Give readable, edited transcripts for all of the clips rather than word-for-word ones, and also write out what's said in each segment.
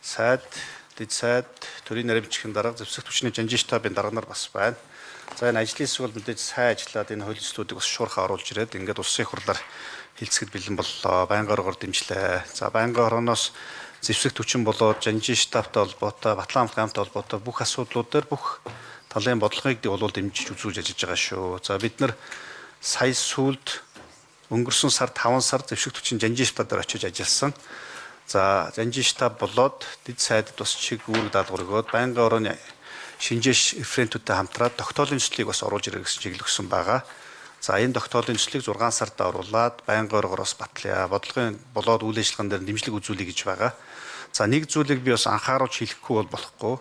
сайд, дэд сайд, төрийн наримчгийн дарга, зэвсэгт хүчний жанжин штабын дарга нар бас байна. За энэ ажлын хэсэг бол мэдээж сайн ажиллаад энэ хөлөслүүдийг бас шуурхаа оруулж ирээд ингээд улсын хурлаар хилцэхэд бэлэн боллоо. Байнгын оргоор дэмжлээ. За байнгын орооноос зэвсэгт хүчин болоод жанжин штабтай холбоотой, Батлан амлах аймагтай холбоотой бүх асуудлууд дээр бүх талын бодлогыг бол дэмжиж үзүүлж ажиллаж байгаа шүү. За бид нар сая сүүлд өнгөрсөн сар 5 сар зэвсэгт хүчин жанжин штабаар очиж ажилласан. За жанжин штаб болоод дэд сайдд бас чиг үүрэг даалгавар өгөөд байнгын орооны шинжээш референтүүдтэй хамтраад тогтоолын төслийг бас оруулж ирэх гэсэн чиглэлсэн байгаа. За энэ тогтоолын төслийг 6 сард оруулаад байнгын оргороос батлая. Бодлогын болоод үйл ажиллагаан дээр дэмжлэг үзүүлэе гэж байгаа. За нэг зүйлийг би бас анхааруулж хэлэхгүй бол болохгүй.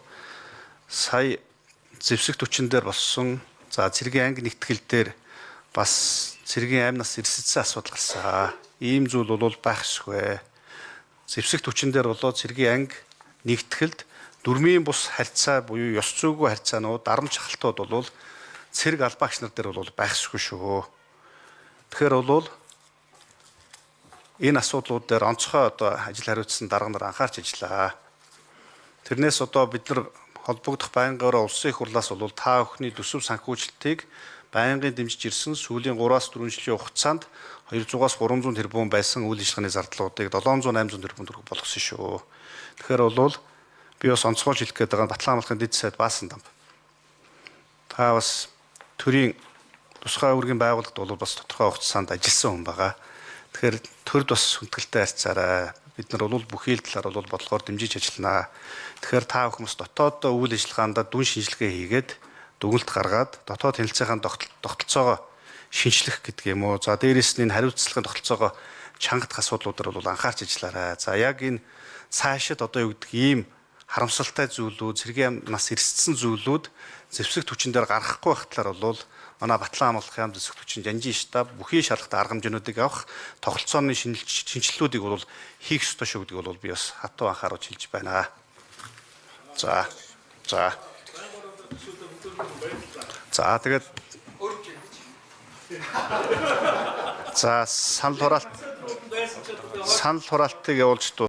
Сая зэвсэгт хүчин дээр болсон за цэргийн анги нэгтгэл дээр бас цэргийн амнаас эрсэлсэн асуудал гарсан. Ийм зүйл бол байх ёсгүй. Зэвсэгт хүчин дээр болоод цэргийн анги нэгтгэлд дөрмийн бус харьцаа буюу ёс зүйгүй харьцаанууд, дарамт шахалтууд бол цэрэг албаагч нар дээр бол байх ёсгүй шүү. Тэгэхээр бол энэ асуудлууд дээр онцгой одоо ажил хариуцсан дарга нар анхаарч ажиллаа. Тэрнээс одоо бид нар холбогдох байнгын ороо улсын их хурлаас бол та бүхний төсөв санхүүжилтийг байнгын дэмжиж ирсэн сүүлийн 3-4 жилийн хугацаанд 200-аас 300 тэрбум байсан үйл ажиллагааны зардлуудыг 700-800 тэрбум төгрөг болгосон шүү. Тэгэхээр бол би бас онцгойж хэлэх гээд байгаа Батлан амлахын дэд сайд Баасан дам. Та бас төрийн тусгай үүргийн байгууллагад бол бас тодорхой хугацаанд ажилласан хүн байгаа. Тэгэхээр төрд бас хүндгэлтэй харьцаарай. Бид нар бол бүхий л талаар бол бодлогоор дэмжиж ажилланаа. Тэгэхээр та бүхэн бас дотоод үйл ажиллагаанд дүн шинжилгээ хийгээд дүгнэлт гаргаад дотоод хэлэлцээхэн тогтолцоогоо шинжлэх гэдэг юм уу. За дээрээс нь энэ хариуцлагын тогтолцоогоо чангадах асуудлуудаар бол анхаарч ажиллаарай. За яг энэ цаашид одоо юу гэдэг ийм харамсалтай зүйлүүд, цэргийн нас эрсдсэн зүйлүүд зэвсэгт хүчин дээр гарахгүй байх талаар бол манай Батлан амлах аймаг зэвсэгт хүчин жанжин штаб бүхий шалгалт арга хэмжээнүүдийг авах, тогтолцооны шинжилэлүүдийг бол хийх ёстой шүү гэдгийг бол би бас хатуу анхааруулж хэлж байна. За тэгээд за санал хураалтыг явуулж